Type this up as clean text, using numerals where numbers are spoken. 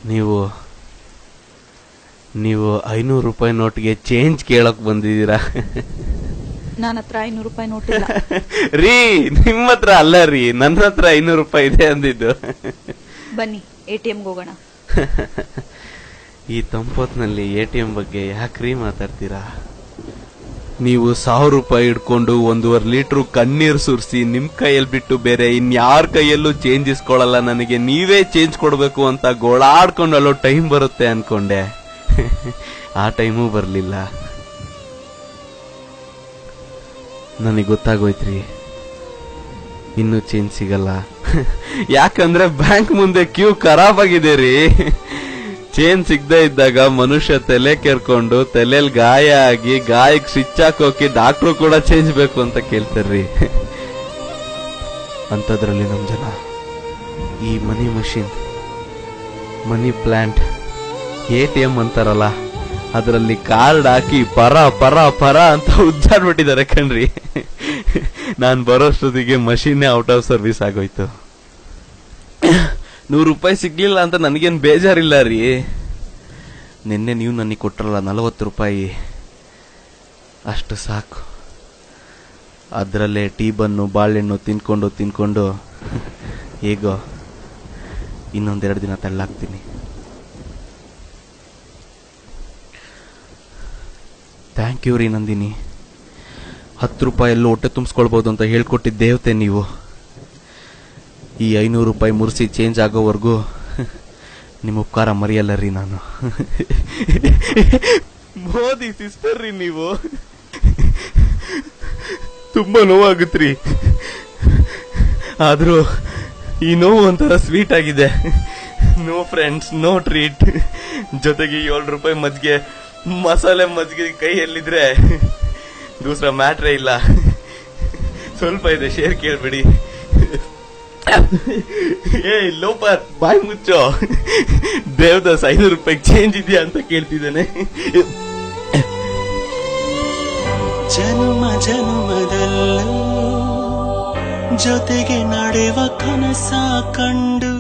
ನೀವು 500 ರೂಪಾಯಿ ನೋಟ್ಗೆ ಚೇಂಜ್ ಕೇಳಕ್ ಬಂದಿದ್ದೀರಾ? ನನ್ನ ಹತ್ರ 500 ರೂಪಾಯಿ ನೋಟ್ ಇಲ್ಲ ರೀ. ನಿಮ್ಮ ಹತ್ರ ಅಲ್ಲ ರೀ, ನನ್ನ ಹತ್ರ 500 ರೂಪಾಯಿ ಇದೆ ಅಂದಿದ್ದು. ಬನ್ನಿ ATM ಹೋಗೋಣ. ಈ ತಂಪೊತ್ನಲ್ಲಿ ATM ಬಗ್ಗೆ ಯಾಕ್ರಿ ಮಾತಾಡ್ತೀರಾ? ನೀವು 1000 ರೂಪಾಯಿ ಇಟ್ಕೊಂಡು 1.5 ಲೀಟರ್ ಕಣ್ಣೀರ್ ಸುರಿಸಿ ನಿಮ್ ಕೈಯಲ್ಲಿ ಬಿಟ್ಟು ಬೇರೆ ಇನ್ಯಾರ ಕೈಯಲ್ಲೂ ಚೇಂಜ್ ಇಸ್ಕೊಳ್ಳಲ್ಲ, ನನಗೆ ನೀವೇ ಚೇಂಜ್ ಕೊಡ್ಬೇಕು ಅಂತ ಗೋಳಾಡ್ಕೊಂಡು ಅಲ್ಲೋ ಟೈಮ್ ಬರುತ್ತೆ ಅನ್ಕೊಂಡೆ. ಆ ಟೈಮೂ ಬರ್ಲಿಲ್ಲ. ನನಗೆ ಗೊತ್ತಾಗೋಯ್ತ್ರಿ, ಇನ್ನೂ ಚೇಂಜ್ ಸಿಗಲ್ಲ. ಯಾಕಂದ್ರೆ ಬ್ಯಾಂಕ್ ಮುಂದೆ ಕ್ಯೂ ಖರಾಬ್ ಆಗಿದೆ ರೀ. ಚೇಂಜ್ ಸಿಗದೆ ಇದ್ದಾಗ ಮನುಷ್ಯ ತಲೆ ಕೆರ್ಕೊಂಡು ತಲೆಯಲ್ಲಿ ಗಾಯ ಆಗಿ ಗಾಯಕ್ಕೆ ಸ್ವಿಚ್ ಹಾಕೋಕೆ ಡಾಕ್ಟ್ರು ಕೂಡ ಚೇಂಜ್ ಬೇಕು ಅಂತ ಕೇಳ್ತಾರ್ರಿ. ಅಂತದ್ರಲ್ಲಿ ನಮ್ ಜನ ಈ ಮನಿ ಮಷಿನ್, ಮನಿ ಪ್ಲಾಂಟ್, ATM ಅಂತಾರಲ್ಲ, ಅದರಲ್ಲಿ ಕಾರ್ಡ್ ಹಾಕಿ ಪರ ಪರ ಪರ ಅಂತ ಉಜ್ಜಾಡ್ಬಿಟ್ಟಿದ್ದಾರೆ ಕಣ್ರಿ. ನಾನ್ ಬರೋಷ್ಟೊತ್ತಿಗೆ ಮಷೀನೇ ಔಟ್ ಆಫ್ ಸರ್ವಿಸ್ ಆಗೋಯ್ತು. 100 ರೂಪಾಯಿ ಸಿಗ್ಲಿಲ್ಲ ಅಂತ ನನಗೇನು ಬೇಜಾರಿಲ್ಲ ರೀ. ನಿನ್ನೆ ನೀವು ನನಗೆ ಕೊಟ್ರಲ್ಲ 40 ರೂಪಾಯಿ, ಅಷ್ಟು ಸಾಕು. ಅದರಲ್ಲೇ ಟೀ ಬನ್ನು ಬಾಳೆಹಣ್ಣು ತಿನ್ಕೊಂಡು ಹೇಗೋ ಇನ್ನೊಂದೆರಡು ದಿನ ತಳ್ಳಾಕ್ತೀನಿ. ಥ್ಯಾಂಕ್ ಯು ರೀ ನಂದಿನಿ. 10 ರೂಪಾಯಲ್ಲೂ ಹೊಟ್ಟೆ ತುಂಬಿಸ್ಕೊಳ್ಬೋದು ಅಂತ ಹೇಳ್ಕೊಟ್ಟಿದ್ದ ದೇವತೆ ನೀವು. ಈ 500 ರೂಪಾಯಿ ಮುರಿಸಿ ಚೇಂಜ್ ಆಗೋವರೆಗೂ ನಿಮ್ಮ ಉಪಕಾರ ಮರೆಯಲ್ಲ ರೀ ನಾನು. ಮೋದಿ ಸಿಸ್ಟರ್ ರೀ ನೀವು. ತುಂಬಾ ನೋವಾಗುತ್ತ್ರಿ, ಆದ್ರೂ ಈ ನೋವು ಒಂಥರ ಸ್ವೀಟ್ ಆಗಿದೆ. No friends, no treat. ಜೊತೆಗೆ 7 ರೂಪಾಯಿ ಮಜ್ಜಿಗೆ, ಮಸಾಲೆ ಮಜ್ಜಿಗೆ ಕೈಯಲ್ಲಿದ್ರೆ ದೂಸರ ಮ್ಯಾಟ್ರೇ ಇಲ್ಲ. ಸ್ವಲ್ಪ ಇದೆ, ಶೇರ್ ಕೇಳ್ಬಿಡಿ. ಏ ಲೋಪರ್, ಬಾಯ್ ಮುಚ್ಚೋ. ದೇವದಾಸ್ 500 ರೂಪಾಯಿ ಚೇಂಜ್ ಇದೆಯಾ ಅಂತ ಕೇಳ್ತಿದ್ದೇನೆ. ಜನ್ಮ ಜನ್ಮದಲ್ಲೂ ಜೊತೆಗೆ ನಡೆವ ಕನಸ ಕಂಡು